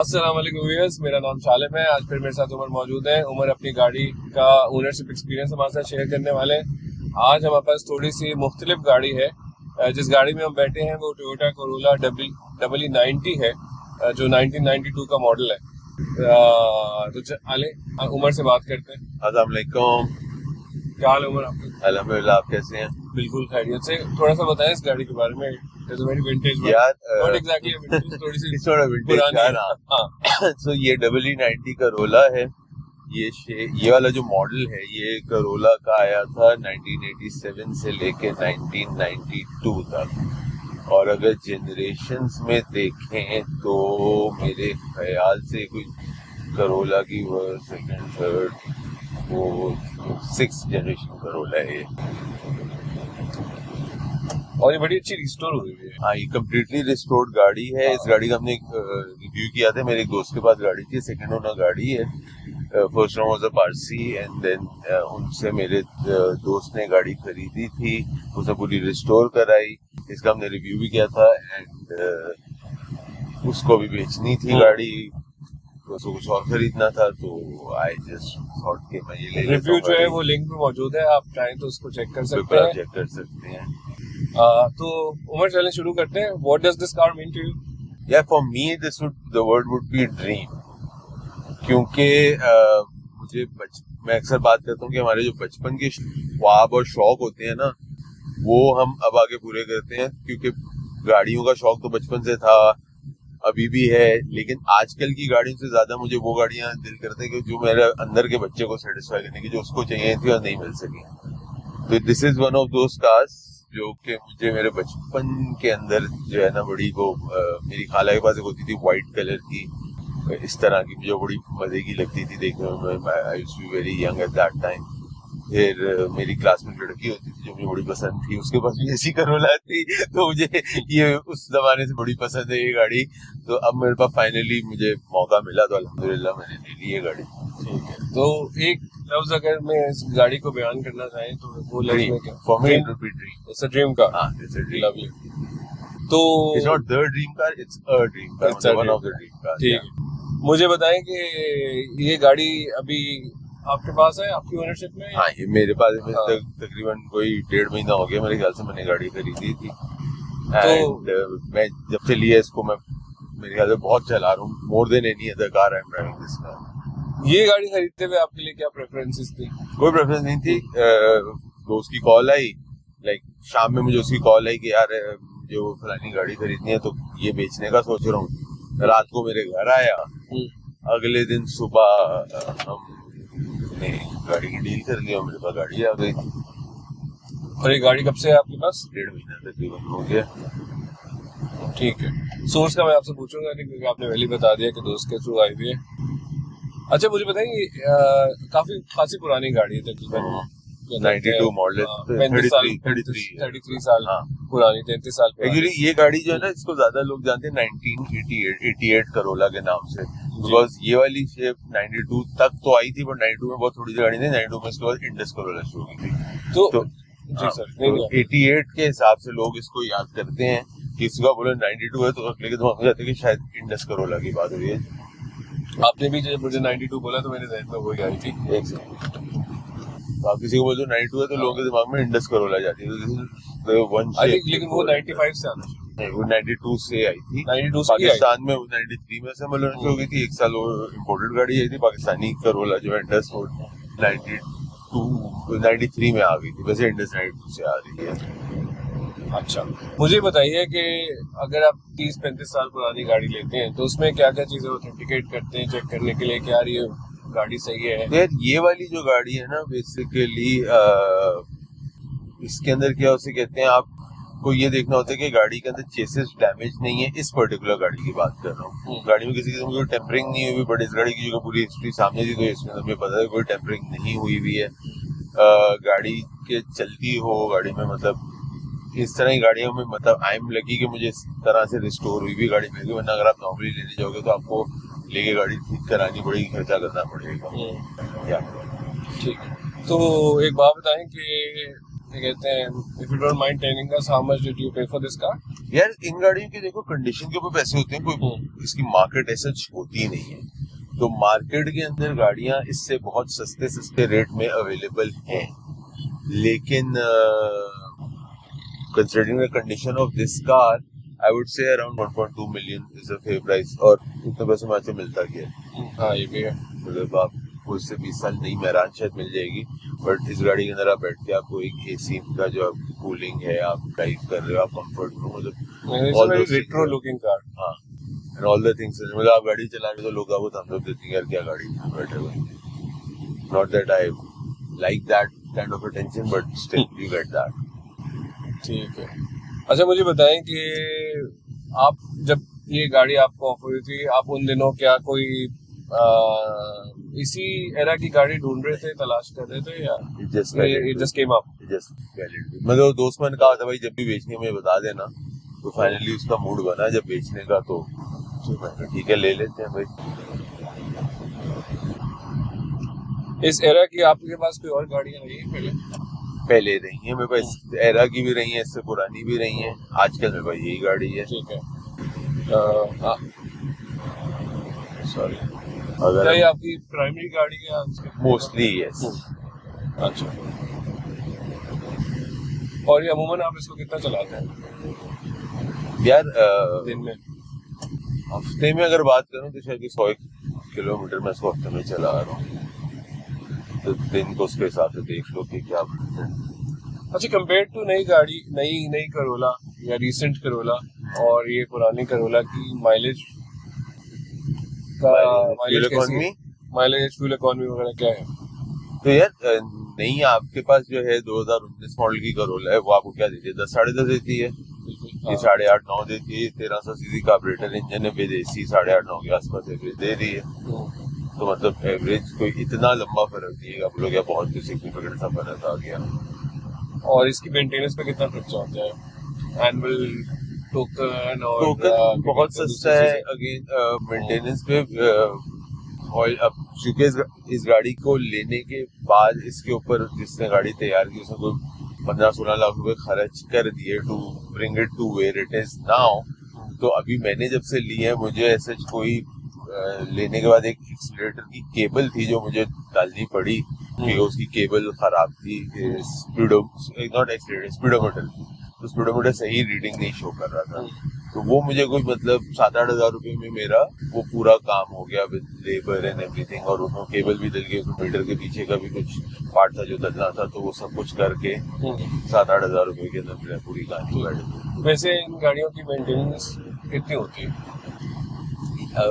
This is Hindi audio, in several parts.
अस्सलाम वालेकुम व्यूअर्स, मेरा नाम शालिम है। आज फिर मेरे साथ उमर मौजूद है। उमर अपनी गाड़ी का ओनरशिप एक्सपीरियंस हमारे साथ शेयर करने वाले हैं। आज हमारे पास थोड़ी सी मुख्तलिफ गाड़ी है। जिस गाड़ी में हम बैठे हैं वो टोयोटा कोरोला EE90 है, जो 1992 का मॉडल है। तो चले उमर से बात करते हैं। अस्सलाम वालेकुम। क्या हाल है उमर आपका? अल्हम्दुलिल्लाह, आप कैसे हैं? बिल्कुल खैरियत से। थोड़ा सा बताएं इस गाड़ी के बारे में। विंटेज यार, नॉट एग्जैक्टली विंटेज, थोड़ी see it's not a vintage पुरानी कार। है। हाँ, सो ये EE90 करोला है। ये वाला जो मॉडल है ये करोला का आया था 1987 से लेके 1992 तक। और अगर जनरेशन्स में देखें तो मेरे ख्याल से कोई करोला की सेकंड थर्ड वो 6th जनरेशन करोला है ये। और ये बड़ी अच्छी रिस्टोर हुई है। हाँ, ये कम्प्लीटली रिस्टोर्ड गाड़ी है। इस गाड़ी का हमने रिव्यू किया था। मेरे एक दोस्त के पास गाड़ी थी, सेकंड ओनर गाड़ी है। First owner was a Parsi and then उनसे मेरे दोस्त ने गाड़ी खरीदी थी, उसे पूरी रिस्टोर कराई। इसका हमने रिव्यू भी किया था एंड उसको भी बेचनी थी गाड़ी, उसको कुछ और खरीदना था, तो आई जस्ट थॉट कि मैं ये ले लेता हूं। रिव्यू जो है वो लिंक में मौजूद है, आप चाहें तो उसको चेक कर सकते हैं। चेक कर सकते हैं। तो उमर चलें शुरू करते हैं। What does this car mean to you? या for me the word would be dream, क्योंकि मैं अक्सर बात करता हूँ कि हमारे जो बचपन के ख्वाब और शौक होते हैं ना, वो हम अब आगे पूरे करते हैं। क्योंकि गाड़ियों का शौक तो बचपन से था, अभी भी है, लेकिन आजकल की गाड़ियों से ज्यादा मुझे वो गाड़ियां दिल करते हैं कि जो मेरे अंदर के बच्चे को सेटिस्फाई करने की, जो उसको चाहिए थी और नहीं मिल सकी। तो this is one of those cars जो कि मुझे मेरे बचपन के अंदर जो है ना बड़ी वो मेरी खाला के पास एक होती थी व्हाइट कलर की, इस तरह की, मुझे बड़ी मजे की लगती थी देखने में। I used to be very young at that time. फिर मेरी क्लास में लड़की होती थी जो मुझे बड़ी पसंद थी, उसके पास भी ऐसी करोला थी, तो मुझे ये उस जमाने से बड़ी पसंद है ये गाड़ी। तो अब मेरे पास फाइनली मुझे मौका मिला, तो अल्हम्दुलिल्लाह मैंने ले ली ये गाड़ी। ठीक है, तो एक लफ्ज अगर मैं इस गाड़ी को बयान करना चाहें तो वो लफ्ज में क्या? For me it would be dream. It's a dream car. हाँ, इट्स अ ड्रीम। लवली। तो it's not the dream car, it's a dream car, It's a one dream of the dream car. ठीक है, मुझे बताएं कि ये गाड़ी अभी आपके पास है, आपकी ओनरशिप में? हाँ, ये मेरे पास हाँ। तकरीबन कोई 1.5 महीना हो गया मेरे ख्याल से मैंने गाड़ी खरीदी थी। मैं जब से लिया इसको, मैं मेरे ख्याल से बहुत चला रहा हूँ, more than any other car I am driving this car. ये गाड़ी खरीदते हुए आपके लिए क्या प्रेफरेंसेस थी? कोई प्रेफरेंस नहीं थी। दोस्त की कॉल आई, लाइक शाम में मुझे उसकी कॉल आई कि यार मुझे वो फलानी गाड़ी खरीदनी है, तो ये बेचने का सोच रहा हूँ। रात को मेरे घर आया, अगले दिन सुबह हमने गाड़ी की डील कर लिया, मेरे पास गाड़ी आ गई थी। और ये गाड़ी कब से है आपके पास? 1.5 महीना तकरीबन हो गया। ठीक है, सोर्स का मैं आपसे पूछूंगा नहीं, क्योंकि आपने पहले बता दिया कि दोस्त के थ्रू आई हुई है। अच्छा, मुझे बताइए, काफी खासी पुरानी गाड़ी है, तकरीबन 92 मॉडल, 33 साल पुरानी, 33 साल पुरानी। एक्चुअली ये गाड़ी जो है ना, इसको ज्यादा लोग जानते हैं 1988 करोला के नाम से, बिकॉज ये वाली शेप 92 तक तो आई थी, बट 92 में बहुत थोड़ी सी गाड़ी थी। 92 में इसके बाद इंडस करोला शुरू की थी। तो जी सर, तो 88 के हिसाब से लोग इसको याद करते हैं। किसी का बोले 92 है तो अगले के दिमाग में जाता है कि शायद इंडस करोला की बात हो रही है। आपने भी जब मुझे 92 बोला तो मेरे जहन में वही आई थी। एक सेकंड, तो आप किसी को बोलते 92 है तो लोगों के दिमाग में इंडस करोला जाती है। लेकिन वो 95 से आना शुरू, नहीं, वो 92 से आई थी। 92 से पाकिस्तान में वो 93 में असेंबल होनी शुरू हो गई थी। एक साल वो इम्पोर्टेड गाड़ी आई थी पाकिस्तानी करोला जो है इंडस, वो 93 में आ गई थी। वैसे इंडस 92 से आ रही है। अच्छा, मुझे बताइए कि अगर आप 30-35 साल पुरानी गाड़ी लेते हैं तो उसमें क्या क्या चीजें ऑथेंटिकेट करते हैं चेक करने के लिए कि यार ये गाड़ी सही है? यार, ये वाली जो गाड़ी है ना, बेसिकली इसके अंदर क्या उसे कहते हैं, आपको ये देखना होता है कि गाड़ी के अंदर चेसिस डैमेज नहीं है। इस पर्टिकुलर गाड़ी की बात कर रहा हूँ। गाड़ी में किसी किस्म की टेम्परिंग नहीं हुई, बट इस गाड़ी की जो पूरी हिस्ट्री सामने थी, तो इसमें हमें पता है कोई टेम्परिंग नहीं हुई हुई है। गाड़ी के चलती हो, गाड़ी में मतलब इस तरह की गाड़ियों में, मतलब आई एम लकी कि मुझे इस तरह से रिस्टोर हुई भी गाड़ी मिल गई, वरना अगर आप नॉर्मली लेने जाओगे तो आपको लेके गाड़ी ठीक करानी पड़ेगी, खर्चा करना पड़ेगा। ठीक है, तो एक बात बताएं कि क्या कहते हैं, if you don't mind telling us how much did you पे फॉर दिस कार? यार इन गाड़ियों के देखो कंडीशन के ऊपर पैसे होते हैं, कोई इसकी मार्केट ऐसा होती ही नहीं है। तो मार्केट के अंदर गाड़ियां इससे बहुत सस्ते सस्ते रेट में अवेलेबल हैं, लेकिन considering the condition of this car I would say around 1.2 million is a fair price. और इतने पैसे में अच्छा मिलता क्या है? हाँ ये भी है। मतलब आपको इससे 20 साल नई मेरान शायद मिल जाएगी, बट इस गाड़ी के अंदर आप बैठ के आपको एक एसी का जो आपकी कूलिंग है, आप ड्राइव कर रहे हो, आप कंफर्ट में, मतलब रेट्रो लुकिंग कार। हाँ, एंड ऑल द थिंग्स, मतलब आप गाड़ी चला रहे हो तो लोग आपको थम्स अप देते हैं, यार क्या गाड़ी में बैठे हुए। Not that I like that kind of attention, but still you get that. ठीक है। अच्छा मुझे बताएं कि आप जब ये गाड़ी आपको ऑफर हुई थी, आप उन दिनों क्या कोई इसी एरा की गाड़ी ढूंढ रहे थे, तलाश कर रहे थे, या it just came up? मतलब दोस्त मैंने कहा था भाई जब भी बेचनी है मुझे बता देना, तो फाइनली उसका मूड बना जब बेचने का, तो ठीक है ले लेते हैं भाई। इस एरा की आपके पास कोई और गाड़ियां रही है पहले रही है मेरे पास, एरा की भी रही है, इससे पुरानी भी रही है, आजकल मेरे पास यही गाड़ी है। ठीक है। सॉरी, अगर क्या ये आपकी प्राइमरी गाड़ी है? Mostly yes. अच्छा, और ये अमूमन आप इसको कितना चलाते हैं यार? दिन में? हफ्ते में अगर बात करूं तो शायद 100 किलोमीटर में इसको हफ्ते में चला रहा हूँ, तो दिन को उसके हिसाब से देख लो कि क्या है। अच्छा, कंपेयर टू नई गाड़ी, नई करोला या रिसेंट करोला और ये पुरानी करोला की माइलेज फ्यूल इकोनॉमी वगैरह क्या है? तो यार नहीं, आपके पास जो है 2019 मॉडल की करोला है, वो आपको क्या देती है? 10 साढ़े 10 देती है। ये 8.5 9 देती है। 1300 सीसी कार्बोरेटर इंजन है, विद एसी 8.5 9 के आसपास एवरेज दे रही है। तो मतलब एवरेज कोई इतना लंबा फर्क नहीं है, आप लोग या बहुत ही सिग्निफिकेंट सा फर्क आ गया। और इसकी मेंटेनेंस पे कितना खर्चा होता है? एनुअल टोकन बहुत सस्ता है। अगेन मेंटेनेंस पे ऑयल, अब चूंकि इस गाड़ी को लेने के बाद इसके ऊपर जिसने गाड़ी तैयार की उसने कोई 15-16 लाख रुपए खर्च कर दिए to bring it to where it is now. तो अभी मैंने जब से ली है, मुझे ऐसे कोई लेने के बाद एक एक्सीलरेटर की केबल थी जो मुझे डालनी पड़ी क्योंकि उसकी केबल खराब थी। स्पीडोमीटर, तो स्पीडोमीटर सही रीडिंग नहीं शो कर रहा था। तो वो मुझे कोई मतलब 7-8 हज़ार रुपए में मेरा वो पूरा काम हो गया विद लेबर एंड एवरीथिंग। और उसमें केबल भी डल गई, उसमें मीटर के पीछे का भी कुछ पार्ट था जो डलना था, तो वो सब कुछ करके 7-8 हज़ार रुपए के अंदर मेरा पूरी कहानी बैठ। वैसे इन गाड़ियों की मेंटेनेंस कितनी होती है?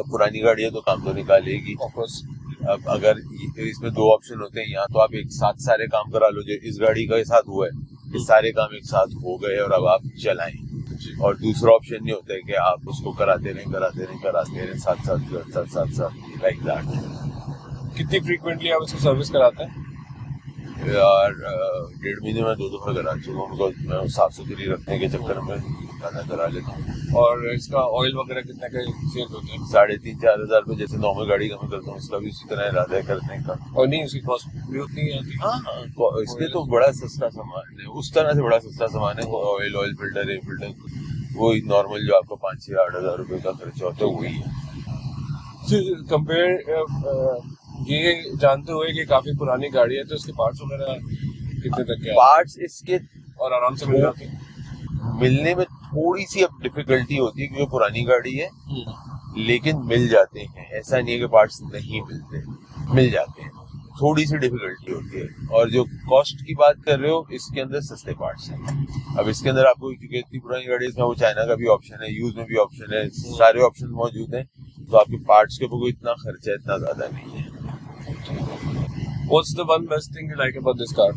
पुरानी गाड़ी है तो काम तो निकालेगी। अब अगर इसमें 2 ऑप्शन होते हैं, या तो आप एक साथ सारे काम करा लो, जो इस गाड़ी का साथ हुआ है, ये सारे काम एक साथ हो गए और अब आप चलाएं। और दूसरा ऑप्शन ये होता है कि आप उसको कराते रहें साथ लाइक दैट। कितनी फ्रीक्वेंटली आप इसको सर्विस कराते हैं? यार 1.5 महीने में 2 दफा करा चुका हूँ, उनको मैं साफ सुथरी रखने के चक्कर में करा लेता हूँ। और इसका ऑयल वगैरह कितने का सेल होता है? 3,500-4 हज़ार रुपए, जैसे नॉर्मल गाड़ी का मैं करता हूँ, उसका भी उसी तरह इरादा है करने का। और नहीं, उसकी कॉस्ट भी उतनी ही आती है? हाँ, इसके तो बड़ा सस्ता सामान है, उस तरह से बड़ा सस्ता सामान है। ऑयल फिल्टर, एयर फिल्टर, वही नॉर्मल जो आपका 5-6-8 हज़ार रुपए का खर्चा होता है वही है। कंपेयर ये जानते हुए कि काफी पुरानी गाड़ी है, तो इसके पार्ट्स वगैरह कितने तक के पार्ट्स इसके और आराम से मिल जाते हैं? मिलने में थोड़ी सी अब डिफिकल्टी होती है क्योंकि पुरानी गाड़ी है, लेकिन मिल जाते हैं। ऐसा नहीं है कि पार्ट्स नहीं मिलते, मिल जाते हैं। थोड़ी सी डिफिकल्टी होती है। और जो कॉस्ट की बात कर रहे हो, इसके अंदर सस्ते पार्ट्स हैं। अब इसके अंदर आपको क्योंकि इतनी पुरानी गाड़ी है, इसमें वो चाइना का भी ऑप्शन है, यूज में भी ऑप्शन है, सारे ऑप्शन मौजूद हैं, तो आपके पार्ट्स के ऊपर कोई इतना खर्चा इतना ज्यादा नहीं है। What's the one best thing you like about this car?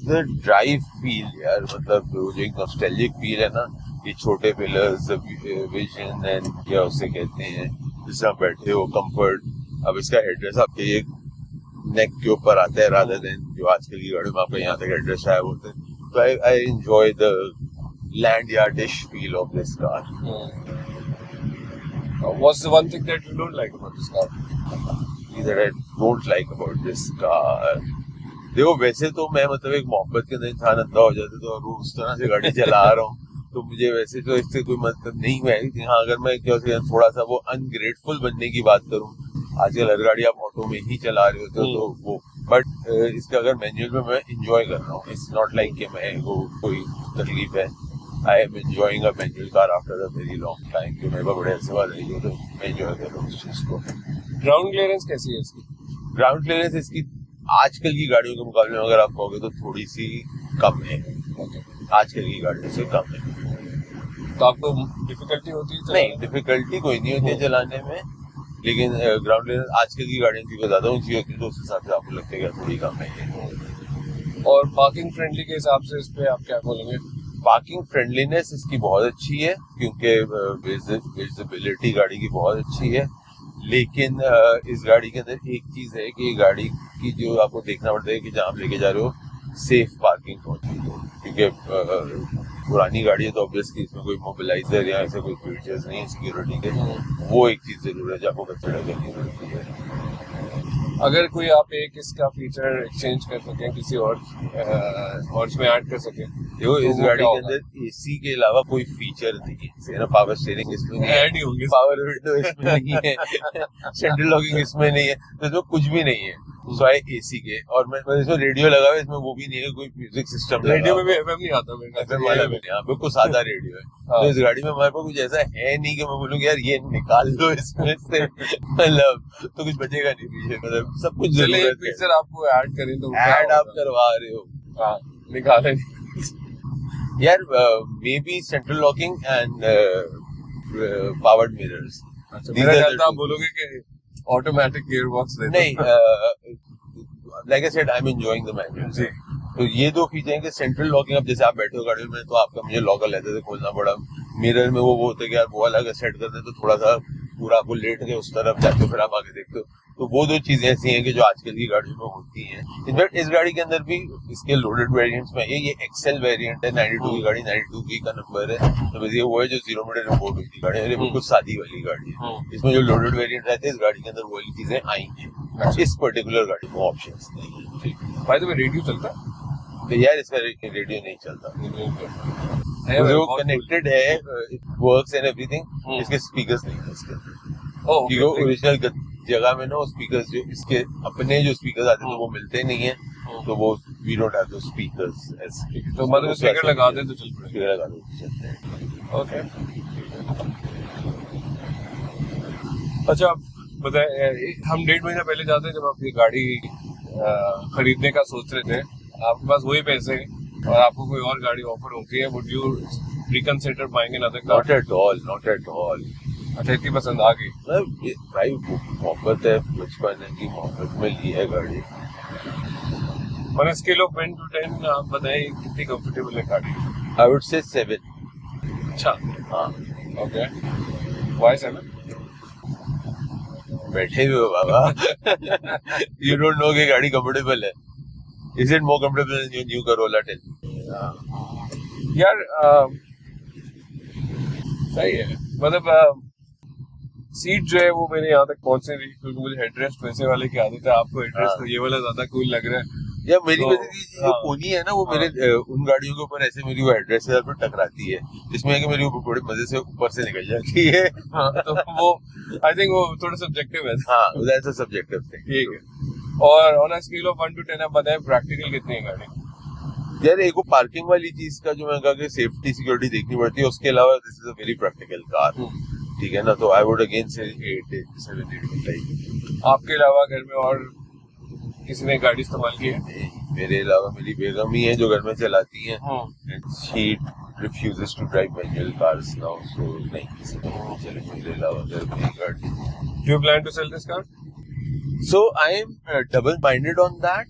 The drive feel यार, मतलब जो एक नॉस्टैल्जिक फील है ना, ये छोटे पिलर्स, विजन एंड क्या उसे कहते हैं, जिसमें आप बैठे हो, कंफर्ट। अब इसका हेडरेस्ट आपके एक नेक के ऊपर आता है रादर देन जो आजकल की गाड़ियों में आपका यहाँ तक हेडरेस्ट आया होता है। तो I enjoy the land yachtish feel of this car. What's the one thing that you don't like about this car? That I don't like about this car. देखो वैसे तो मैं मतलब एक मोहब्बत के अंदर इंसान अंधा हो जाता है, तो उस तरह से गाड़ी चला रहा हूँ तो मुझे वैसे तो इससे कोई मतलब नहीं है, लेकिन हाँ अगर मैं क्या थोड़ा सा वो अनग्रेटफुल बनने की बात करूँ, आजकल हर गाड़ी आप ऑटो में ही चला रहे होते हो तो वो, बट इसका अगर मैनुअल में मैं इंजॉय कर रहा हूँ, इट्स नॉट लाइक कि मैं वो कोई तकलीफ है। आई am enjoying a manual car after a very long time, कि मेरे पास बड़े अच्छे बात रही हो तो मैं एंजॉय कर रहा हूँ उस चीज को। ग्राउंड क्लियरेंस कैसी है इसकी? ग्राउंड क्लियरेंस इसकी आजकल की गाड़ियों के मुकाबले में अगर आप कहोगे तो थोड़ी सी कम है, आजकल की गाड़ियों से कम है। तो आपको डिफिकल्टी होती है? नहीं, डिफिकल्टी कोई नहीं होती है चलाने में, लेकिन ग्राउंड क्लियरेंस आजकल की गाड़ियों की ज्यादा ऊंची होती है तो उस हिसाब से आपको लगता है कि थोड़ी कम है। और पार्किंग फ्रेंडली के हिसाब से इस पे आप क्या बोलेंगे? पार्किंग फ्रेंडलीनेस इसकी बहुत अच्छी है, क्योंकि विजिबिलिटी गाड़ी की बहुत अच्छी है, लेकिन इस गाड़ी के अंदर एक चीज है कि गाड़ी की जो आपको देखना पड़ता है कि जहाँ आप लेके जा रहे हो सेफ पार्किंग होती है, क्योंकि पुरानी गाड़ी है तो ऑब्वियसली इसमें कोई मोबिलाइजर या ऐसे कोई फीचर्स नहीं है सिक्योरिटी के, वो एक चीज जरूर है जो आपको कंसिडर करनी पड़ती है। अगर कोई आप एक इसका फीचर एक्सचेंज कर सकें किसी और इसमें ऐड कर सकें, देखो तो इस वो गाड़ी क्या के होगा? अंदर एसी के अलावा कोई फीचर नहीं है, जैसे ना पावर स्टीयरिंग इसमें नहीं ऐड ही है, होंगे। पावर विंडो इसमें नहीं है, सेंट्रल लॉकिंग इसमें नहीं है, तो इसमें कुछ भी नहीं है सिवाय एसी के। और मैं इसमें रेडियो लगा हुआ है, इसमें वो भी नहीं है, कोई म्यूजिक सिस्टम रेडियो में भी एफएम नहीं आता मेरे ख्याल से, एफएम वाला भी नहीं, यहाँ पे कुछ सादा रेडियो है। हाँ। तो इस गाड़ी में हमारे पास कुछ ऐसा है नहीं कि मैं बोलूँ यार ये निकाल दो इसमें से, मतलब तो कुछ बचेगा नहीं पीछे, मतलब सब कुछ चलिए जरूरत है। फीचर आपको ऐड करें तो क्या ऐड आप होगा? करवा रहे हो हाँ, निकालें। यार, may be central locking and powered mirrors. अच्छा, मेरा ख्याल था आप बोलोगे कि ऑटोमेटिक गियर बॉक्स दे दो। नहीं, like I said I am enjoying the manual. जी। तो ये दो फीचर हैं कि सेंट्रल लॉकिंग, अब जैसे आप बैठे हो गाड़ी में तो आपका मुझे लॉकर लेते थे खोलना पड़ा, मिरर में वो होता है कि यार वो अलग सेट करते तो थोड़ा सा पूरा आपको लेट के उस तरफ जाते हो फिर आप आगे देखते हो, तो वो दो चीजें ऐसी हैं कि जो आजकल की गाड़ियों में होती हैं। इनफैक्ट इस गाड़ी के अंदर भी इसके लोडेड वेरिएंट्स में ये एक्सेल वेरिएंट है, 92 की गाड़ी, 92 की का नंबर है, तो बस ये वो है जो 0 में रिपोर्ट हुई थी गाड़ी, बिल्कुल सादी वाली गाड़ी है। इसमें जो लोडेड वेरिएंट रहते हैं इस गाड़ी के अंदर वो वाली चीजें आई हैं, इस पर्टिकुलर गाड़ी में ऑप्शंस नहीं है। भाई तो रेडियो चलता है? तो यार इसका रेडियो नहीं चलता, है वो बहुत कनेक्टेड है, इट वर्क्स एंड एवरीथिंग, इसके स्पीकर्स नहीं है इसके, ओह, क्योंकि ओरिजिनल जगह में ना वो स्पीकर्स जो इसके अपने जो स्पीकर्स आते हैं तो वो मिलते नहीं है, तो वो we don't have the speakers as, तो मतलब स्पीकर लगा दे तो चल पड़ेगा। स्पीकर लगा दो तो चलते हैं। ओके। अच्छा बताए, हम 1.5 महीना पहले जाते जब आप ये गाड़ी खरीदने का सोच रहे थे, आपके पास वही पैसे और आपको कोई और गाड़ी ऑफर होती है, would you reconsider buying another car? Not at all, not at all. अच्छा, इतनी पसंद आ गई? मतलब ये भाई मोहब्बत है, बचपन की मोहब्बत में ली है गाड़ी। ऑन स्केल ऑफ 1 to 10 आप बताएं कितनी कंफर्टेबल है गाड़ी? I would say 7। अच्छा, हाँ, ओके। व्हाई 7? बैठे हुए हो बाबा, यू डोंट नो कि गाड़ी कंफर्टेबल है। Is it more comfortable than your new Corolla 10? यार सही है, मतलब सीट जो है वो मेरे यहाँ तक पहुंचने रही, क्योंकि मुझे हेडरेस्ट वैसे वाले की आदत है, आपको हेडरेस्ट तो ये वाला ज्यादा कूल लग रहा है। या मेरी तो, वजह से जो पोनी है ना वो मेरे उन गाड़ियों के ऊपर ऐसे मेरी वो हेडरेस्ट से पर टकराती है, जिसमें है कि मेरी ऊपर बड़े मजे से ऊपर से निकल जाती है। हाँ, तो वो आई थिंक वो थोड़ा सब्जेक्टिव है। हाँ, दैट्स अ सब्जेक्टिव थिंग। ठीक है। और on a scale of 1 to 10 आप बताएं प्रैक्टिकल कितनी है गाड़ी? यार एक पार्किंग वाली चीज का जो मैं कहा कि सेफ्टी सिक्योरिटी देखनी पड़ती है, उसके अलावा this is a very practical car, ठीक है ना, तो आई वुड अगेन से 8-7-8। आपके अलावा घर में और किसी ने गाड़ी इस्तेमाल की है? मेरे अलावा मेरी बेगम ही है जो घर में चलाती है, she refuses to drive manual cars now, so नहीं किसी को नहीं चले मेरे अलावा घर में गाड़ी। Do you plan to sell this car? So I am double-minded on that.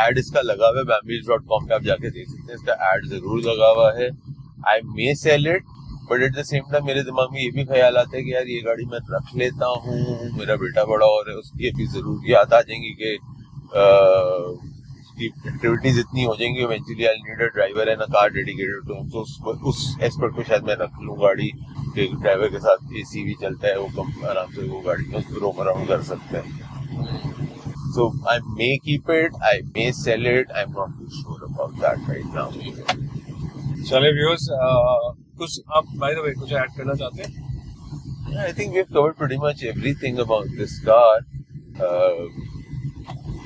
Ad इसका लगा हुआ है bambies.com पे, आप जाके देख सकते हैं, इसका ad जरूर लगा हुआ है। I may sell it, but at the same time मेरे दिमाग में ये भी ख्याल आता है कि यार ये गाड़ी मैं रख लेता हूँ, मेरा बेटा बड़ा और है, उसकी भी जरूरियात आ जाएंगी कि उसकी एक्टिविटीज इतनी हो जाएंगी, eventually I need a driver and a car dedicated to him, तो उस एस्पेक्ट को शायद मैं रख लूँ गाड़ी के ड्राइवर के साथ, एसी भी चलता है, वो कम आराम से वो गाड़ी में रोम अराउंड कर सकते हैं। So I may keep it, I may sell it, I'm not too sure about that right now. चले व्यूअर्स, कुछ आप बाय द वे कुछ ऐड करना चाहते हैं? I think we've covered pretty much everything about this car.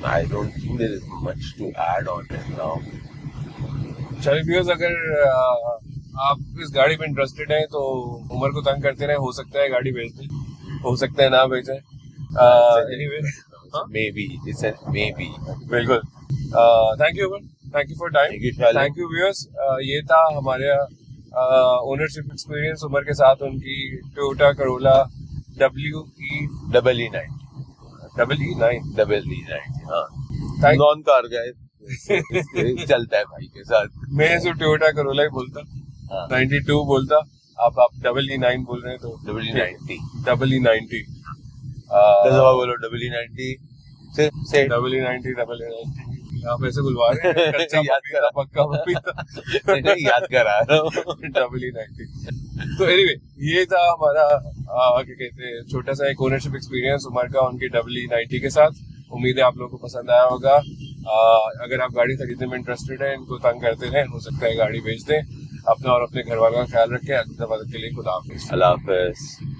I don't think there is much to add on it now. चलिए व्यूअर्स, अगर आप इस गाड़ी में इंटरेस्टेड हैं तो उमर को तंग करते रहे, हो सकता है गाड़ी बेच दें, हो सकता है ना बेचें। Anyway, Maybe it's a maybe. बिल्कुल। Thank you Umar, thank you for time, Thank you, Shalin. Thank you viewers. ये था हमारे ओनरशिप एक्सपीरियंस उमर के साथ उनकी टोयोटा करोला EE90. EE90. हाँ. Thank- नॉन कार गाय चलता है भाई के साथ. मैं सिर्फ टोयोटा करोला ही बोलता, हाँ. 92 बोलता, आप EE9 बोल रहे हैं तो EE90. EE90 दस बार बोलो EE90. से EE90 आप ऐसे बुलवा रहे हैं, कच्चा याद करा. पक्का पपीता याद करा रहा हूँ. EE90। तो एनीवे, ये था हमारा क्या कहते हैं, छोटा सा एक ओनरशिप एक्सपीरियंस उमर का उनकी EE90 के साथ। उम्मीद है आप लोगों को पसंद आया होगा। अगर आप गाड़ी खरीदने में इंटरेस्टेड हैं, इनको तंग करते हैं, हो सकता है गाड़ी बेच दें। अपना और अपने घर वालों का ख्याल रखें। अगली दफा के लिए खुदा हाफिज़। अल्लाह हाफ़िज़.